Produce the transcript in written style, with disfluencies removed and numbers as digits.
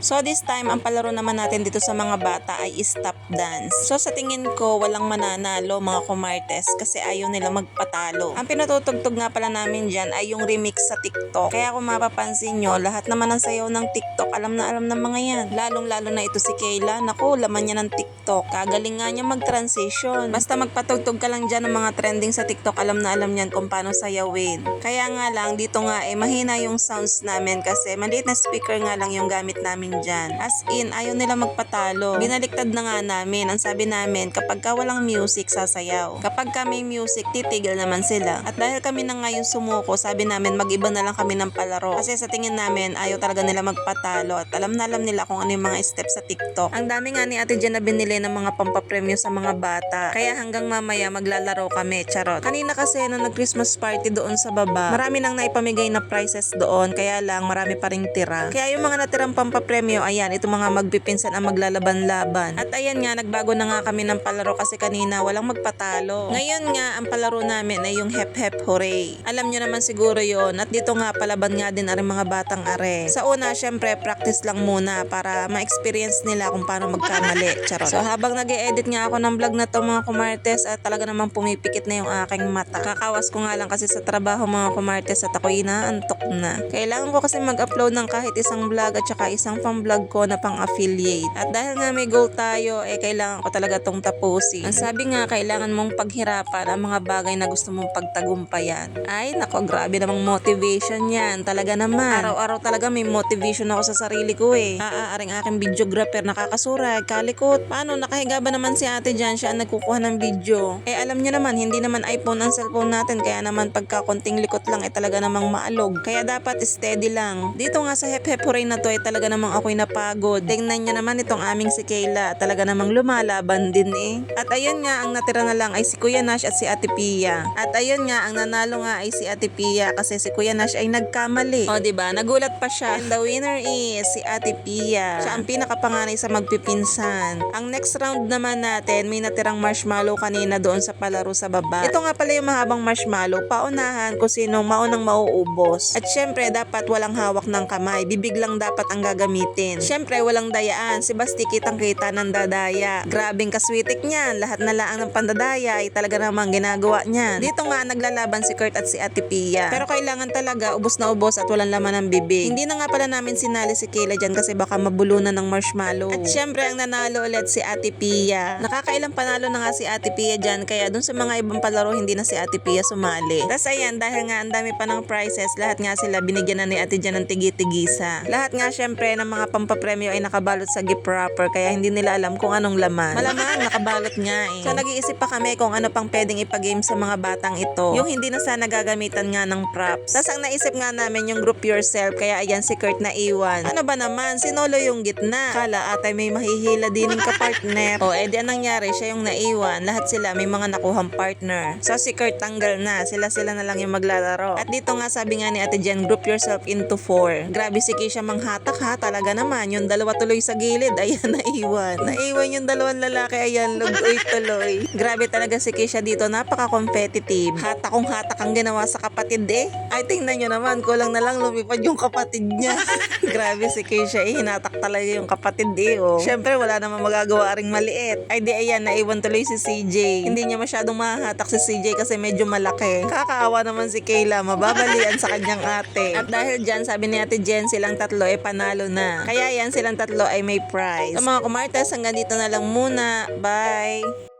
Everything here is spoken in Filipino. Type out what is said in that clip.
So this time, ang palaro naman natin dito sa mga bata ay stop dance. So sa tingin ko, walang mananalo mga kumartes kasi ayaw nila magpatalo. Ang pinatutugtog nga pala namin dyan ay yung remix sa TikTok. Kaya kung mapapansin nyo, lahat naman ng sayaw ng TikTok, alam na mga yan. Lalong-lalo na ito si Kayla. Naku, laman niya ng TikTok. Kagaling nga niya mag-transition. Basta magpatugtog ka lang dyan ng mga trending sa TikTok, alam na niyan kung paano sayawin. Kaya nga lang, dito nga mahina yung sounds namin kasi maliit na speaker nga lang yung gamit namin dyan. As in, ayaw nila magpatalo. Binaliktad na nga namin. Ang sabi namin, kapag ka walang music, sasayaw. Kapag ka may music, titigil naman sila. At dahil kami na nga yung sumuko, sabi namin, mag-iba na lang kami ng palaro. Kasi sa tingin namin, ayaw talaga nila magpatalo. At alam na nila kung ano yung mga steps sa TikTok. Ang dami nga ni Ate Jen na binili ng mga pampapremyo sa mga bata. Kaya hanggang mamaya maglalaro kami, charot. Kanina kasi nung nag-Christmas party doon sa baba, marami nang naipamigay na prizes doon. Kaya lang, marami pa ring tira. Kaya yung mga natirang pampapremyo, ayan, ito mga magpipinsan ang maglalaban-laban. At ayan nga, nagbago na nga kami ng palaro kasi kanina walang magpatalo. Ngayon nga, ang palaro namin ay yung Hep Hep Hooray. Alam nyo naman siguro yon. At dito nga, palaban nga din ang mga batang are. Sa una, syempre, practice lang muna para ma-experience nila kung paano magkamali. Charot. So habang nag-e-edit nga ako ng vlog na to mga kumartes, at talaga namang pumipikit na yung aking mata. Kakawas ko nga lang kasi sa trabaho mga kumartes at ako'y inaantok na. Kailangan ko kasi mag-upload ng kahit isang vlog at saka isang pang-vlog ko na pang-affiliate. At dahil nga may goal tayo, kailangan ko talaga tong tapusin. Ang sabi nga, kailangan mong paghirapan ang mga bagay na gusto mong pagtagumpayan. Ay, nako, grabe namang motivation yan. Talaga naman. Araw-araw talaga may motivation ako sa sarili ko Aring aking videographer nakakasurag, kalikot. Paano, nakahiga ba naman si Ate Jan, siya ang nagkukuha ng video? Alam niyo naman, hindi naman iPhone ang cellphone natin, kaya naman pagka konting likot lang talaga namang maalog. Kaya dapat steady lang. Dito nga sa Hep Hep Hooray na to talaga namang ako'y napagod. Tingnan niyo naman itong aming si Kayla, talaga namang lumalaban din At ayun nga, ang natira na lang ay si Kuya Nash at si Ate Pia. At ayun nga, ang nanalo nga ay si Ate Pia kasi si Kuya Nash ay nagkamali. O diba, nagulat pa siya. And the winner is si Ate Pia. Siya ang pinakapanganay sa magpipinsan. Ang next round naman natin, may natirang marshmallow kanina doon sa palaro sa baba. Ito nga pala yung mahabang marshmallow, paunahan kung sino maunang mauubos. At syempre, dapat walang hawak ng kamay. Bibig lang dapat ang gagamitin. Syempre, walang dayaan. Si Basti kitang-kita ng dadaya. Grabing kaswitik niyan. Lahat na laang ng pandadaya ay talaga namang ginagawa niyan. Dito nga, naglalaban si Kurt at si Ate Pia. Pero kailangan talaga, ubos na ubos at walang laman ng bibig. Hindi na nga pala namin sinali si Kayla dyan kasi baka mabulunan ng marshmallow. At syempre, ang nanalo ulit si Ate Pia. Nakakailang panalo na nga si Ate Pia dyan, kaya dun sa mga ibang palaro, hindi na si Ate Pia sumali. Tas ayan, dahil nga ang dami pa ng prizes, lahat nga sila binigyan na ni Ate Jan ng tigi-tigisa. Lahat nga syempre ng mga pampapremyo ay nakabalot sa gift wrapper, kaya hindi nila alam kung anong laman. Malamang nakabalot nga So nag-iisip pa kami kung ano pang pwedeng ipag-game sa mga batang ito. Yung hindi na sana gagamitan nga ng props. Tas ang naisip nga namin yung group yourself, kaya ayan si Kurt na iwan. Ano ba naman, sinolo yung gitna. Kala atay may mahihila din ng kapartner. Di anong nangyari, siya yung naiwan. Lahat sila may mga nakuhang partner. So si Kurt tanggal na. Sila na lang yung maglalaro. At dito nga sabi nga ni Ate Jen, group yourself into 4. Grabe si Keisha manghatak ha. Talaga naman. Yung dalawa tuloy sa gilid. Ayan, naiwan. Naiwan yung dalawang lalaki. Ayan, lugoy tuloy. Grabe talaga si Keisha dito. Napaka-competitive. Hatakong hatak ang ginawa sa kapatid Ay, tingnan nyo naman. Kulang na lang lumipad yung kapatid niya. Grabe si Keisha hinatak talaga yung kapatid Syempre, wala namang magagawa ring maliit. Ay, ayan, naiwan tuloy si CJ. Hindi niya masyadong mahahatak si CJ kasi medyo malaki. Kakaawa naman si Kayla, mababalian sa kanyang ate. At dahil dyan, sabi ni Ate Jen, silang tatlo panalo na. Kaya yan, silang tatlo ay may prize. So mga kumartes, hanggang dito na lang muna. Bye!